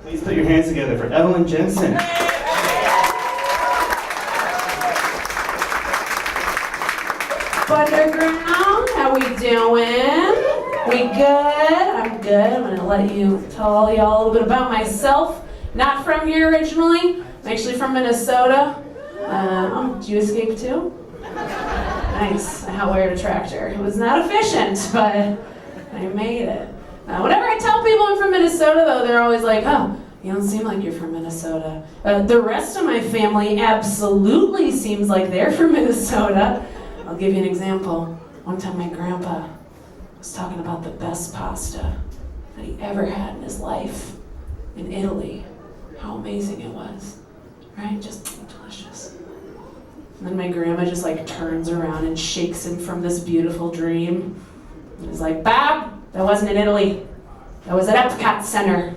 Please put your hands together for Evelyn Jensen. Underground, how we doing? We good? I'm good. I'm gonna let you tell y'all a little bit about myself. Not from here originally. I'm actually from Minnesota. Did you escape too? Nice. I hot-wired a tractor. It was not efficient, but I made it. Whenever I tell people I'm from Minnesota, though, they're always like, "Oh, you don't seem like you're from Minnesota." The rest of my family absolutely seems like they're from Minnesota. I'll give you an example. One time my grandpa was talking about the best pasta that he ever had in his life in Italy. How amazing it was, right? Just delicious. And then my grandma just like turns around and shakes him from this beautiful dream. And he's like, "Bob, that wasn't in Italy. That was at Epcot Center."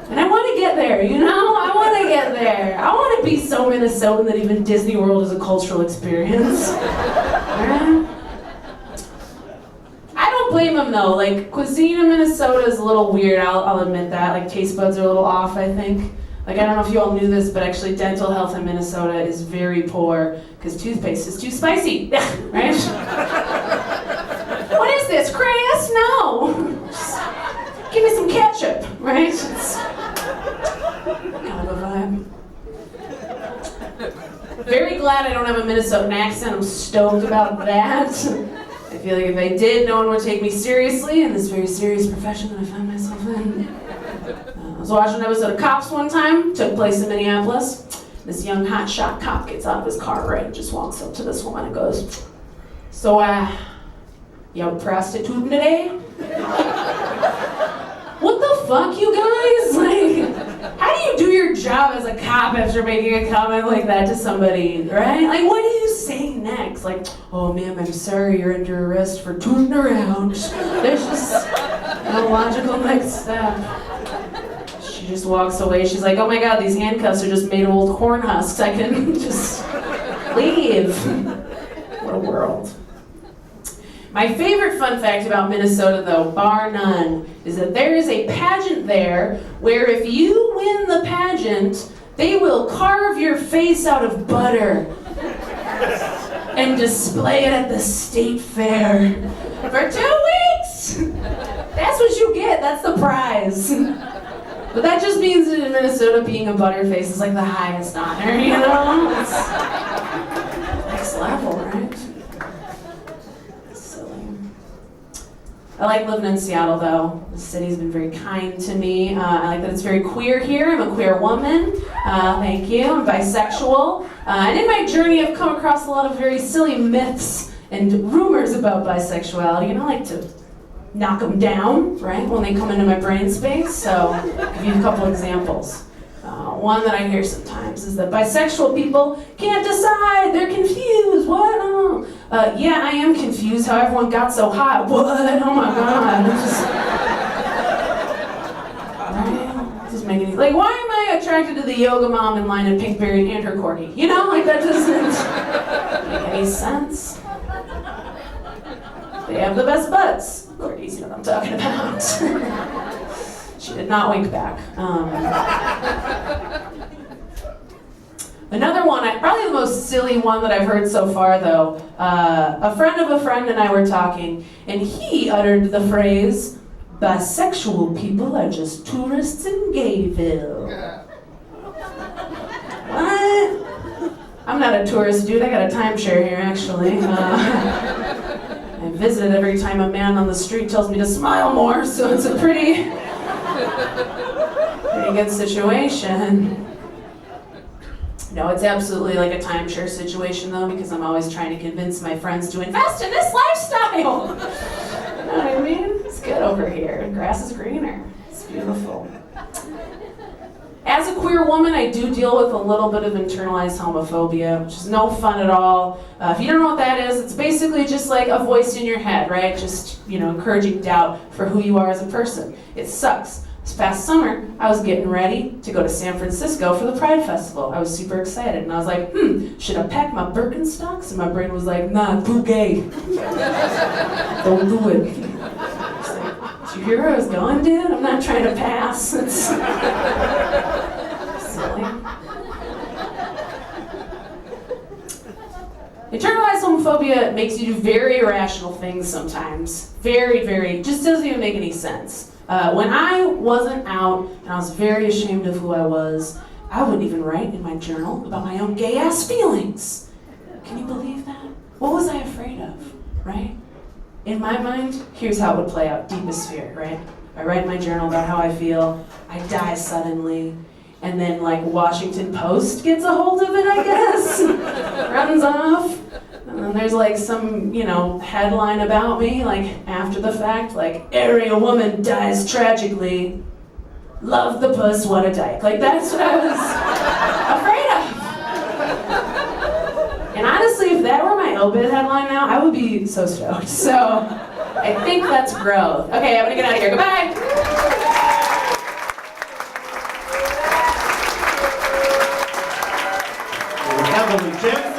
And I want to get there, you know? I want to get there. I want to be so Minnesotan that even Disney World is a cultural experience. I don't blame them though. Like, cuisine in Minnesota is a little weird, I'll admit that. Like, taste buds are a little off, I think. Like, I don't know if you all knew this, but actually dental health in Minnesota is very poor because toothpaste is too spicy, right? What is this, Chris? No. Just give me some ketchup, right? It's kind of a vibe. Very glad I don't have a Minnesotan accent. I'm stoked about that. I feel like if I did, no one would take me seriously in this very serious profession that I find myself in. I was watching an episode of Cops one time, took place in Minneapolis. This young hotshot cop gets out of his car, right, and just walks up to this woman and goes, "So, you out prostituting today?" What the fuck, you guys? Like, how do you do your job as a cop after making a comment like that to somebody, right? Like, what do you say next? Like, "Oh, ma'am, I'm sorry, you're under arrest for tooting around." There's just no logical next step. She just walks away. She's like, "Oh my God, these handcuffs are just made of old corn husks. I can just leave." What a world. My favorite fun fact about Minnesota, though, bar none, is that there is a pageant there where if you win the pageant, they will carve your face out of butter and display it at the state fair for 2 weeks. That's what you get. That's the prize. But that just means that in Minnesota, being a butterface is like the highest honor, you know? It's next level, right? I like living in Seattle, though. The city's been very kind to me. I like that it's very queer here. I'm a queer woman. Thank you. I'm bisexual. And in my journey, I've come across a lot of very silly myths and rumors about bisexuality, and I like to knock them down, right, when they come into my brain space. So I'll give you a couple examples. One that I hear sometimes is that bisexual people can't decide, they're confused. What? Oh. Yeah, I am confused how everyone got so hot. What? Oh my God. Right? Just making it, like, why am I attracted to the yoga mom in line at Pinkberry and her corgi? You know, like, that doesn't make any sense. They have the best butts. Corgis, you know what I'm talking about. She did not wink back. Another one, probably the most silly one that I've heard so far, though. A friend of a friend and I were talking, and he uttered the phrase, "Bisexual people are just tourists in Gayville." What? I'm not a tourist, dude. I got a timeshare here, actually. I visit it every time a man on the street tells me to smile more, so it's a pretty good situation. No, it's absolutely like a timeshare situation, though, because I'm always trying to convince my friends to invest in this lifestyle. You know what I mean? It's good over here. The grass is greener. It's beautiful. As a queer woman, I do deal with a little bit of internalized homophobia, which is no fun at all. If you don't know what that is, it's basically just like a voice in your head, right? Just, encouraging doubt for who you are as a person. It sucks. This past summer, I was getting ready to go to San Francisco for the Pride Festival. I was super excited, and I was like, should I pack my Birkenstocks? And my brain was like, nah, too gay. Don't do it. Did you hear where I was going, dude? I'm not trying to pass. It's silly. Internalized homophobia makes you do very irrational things sometimes. Very, just doesn't even make any sense. When I wasn't out and I was very ashamed of who I was, I wouldn't even write in my journal about my own gay-ass feelings. Can you believe that? What was I afraid of, right? In my mind, here's how it would play out, deepest fear, right? I write in my journal about how I feel, I die suddenly, and then like Washington Post gets a hold of it, I guess, runs off. And then there's like some, headline about me, like after the fact, like area woman dies tragically, love the puss, what a dyke. Like that's what I was afraid of. And honestly, if that were my obit headline now, I would be so stoked. So I think that's growth. Okay, I'm gonna get out of here, goodbye. Evelyn Jensen.